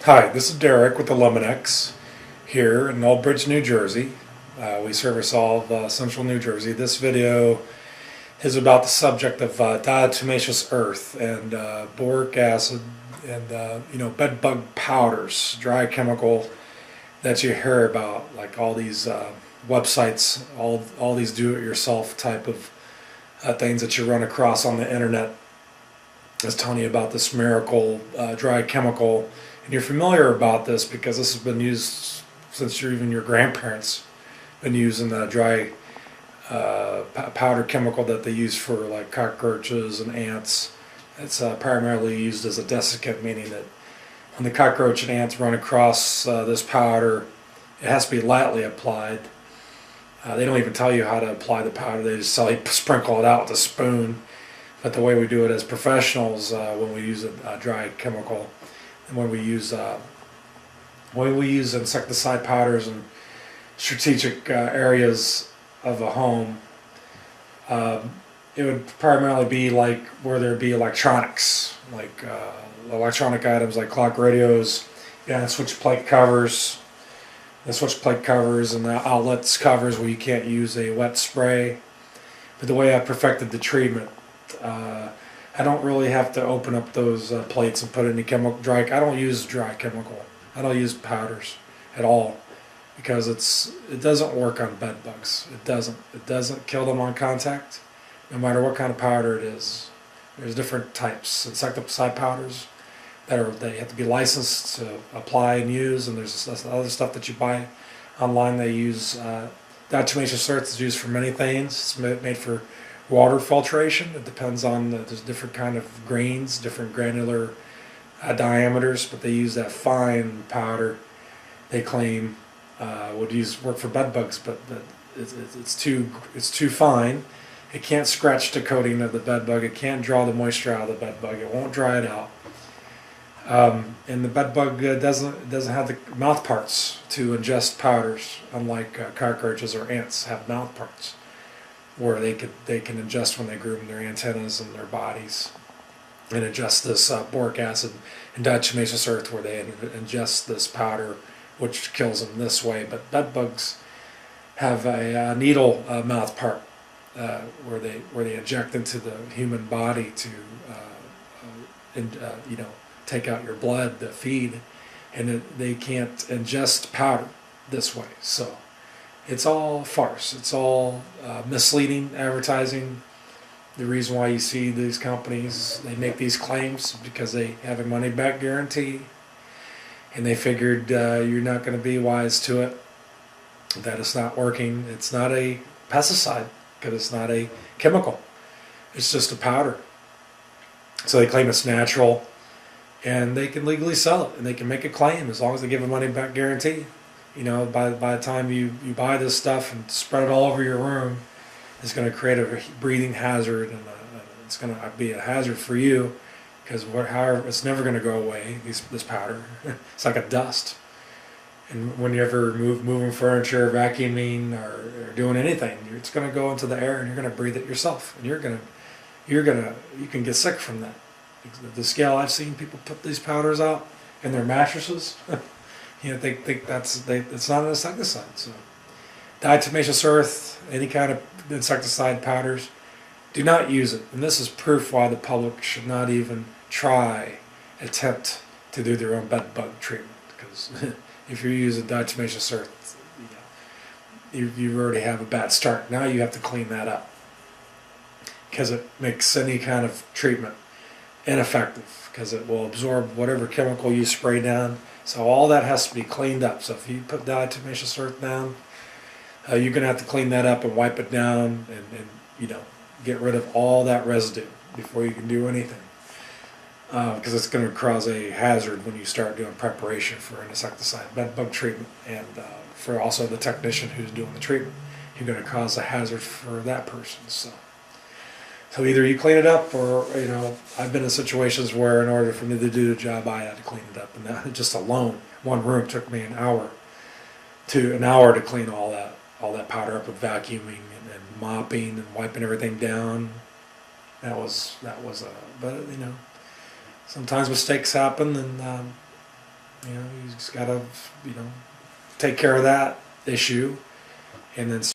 Hi, this is Derek with Eliminex here in Old Bridge, New Jersey. We service all of central New Jersey. This video is about the subject of diatomaceous earth and boric acid and bed bug powders, dry chemical that you hear about, like all these websites, all these do-it-yourself type of things that you run across on the internet. Is telling you about this miracle dry chemical. And you're familiar about this because this has been used since even your grandparents been using the dry powder chemical that they use for like cockroaches and ants. It's primarily used as a desiccant, meaning that when the cockroach and ants run across this powder, it has to be lightly applied. They don't even tell you how to apply the powder. They just tell you sprinkle it out with a spoon. But the way we do it as professionals, when we use a dry chemical, and when we use insecticide powders in strategic areas of a home, it would primarily be like where there'd be electronics, like electronic items like clock radios, switch plate covers, and the outlets covers where you can't use a wet spray. But the way I perfected the treatment, I don't really have to open up those plates and put any dry. I don't use dry chemical. I don't use powders at all because it doesn't work on bed bugs. It doesn't kill them on contact, no matter what kind of powder it is. There's different types. Insecticide powders they have to be licensed to apply and use, and there's this other stuff that you buy online. They use diatomaceous earth is used for many things. It's made for water filtration. It depends on there's different kind of grains, different granular diameters, but they use that fine powder. They claim would work for bed bugs, but it's too fine. It can't scratch the coating of the bed bug. It can't draw the moisture out of the bed bug. It won't dry it out. And the bed bug doesn't have the mouth parts to ingest powders, unlike cockroaches or ants have mouth parts where they can ingest when they groom their antennas and their bodies, and ingest this boric acid and diatomaceous earth where they ingest this powder, which kills them this way. But bed bugs have a needle mouth part where they inject into the human body to take out your blood to feed, and they can't ingest powder this way. So it's all farce. It's all misleading advertising. The reason why you see these companies, they make these claims because they have a money-back guarantee, and they figured you're not going to be wise to it, that it's not working. It's not a pesticide because it's not a chemical. It's just a powder. So they claim it's natural, and they can legally sell it, and they can make a claim as long as they give a money-back guarantee. By the time you buy this stuff and spread it all over your room, it's going to create a breathing hazard, and it's going to be a hazard for you because it's never going to go away. This powder, it's like a dust. And when you ever moving furniture, vacuuming, or doing anything, it's going to go into the air, and you're going to breathe it yourself, and you can get sick from that. The scale I've seen people put these powders out in their mattresses. They think it's not an insecticide. So, diatomaceous earth, any kind of insecticide powders, do not use it. And this is proof why the public should not even attempt to do their own bed bug treatment. Because if you're using diatomaceous earth, you already have a bad start. Now you have to clean that up because it makes any kind of treatment ineffective because it will absorb whatever chemical you spray down. So all that has to be cleaned up. So if you put diatomaceous earth down, you're going to have to clean that up and wipe it down and get rid of all that residue before you can do anything. Because it's going to cause a hazard when you start doing preparation for an insecticide bed bug treatment, and for also the technician who's doing the treatment. You're going to cause a hazard for that person. So either you clean it up, or I've been in situations where in order for me to do the job, I had to clean it up, and that just alone, one room took me an hour to clean all that powder up with vacuuming and mopping and wiping everything down. But sometimes mistakes happen, and he's got to, take care of that issue, and then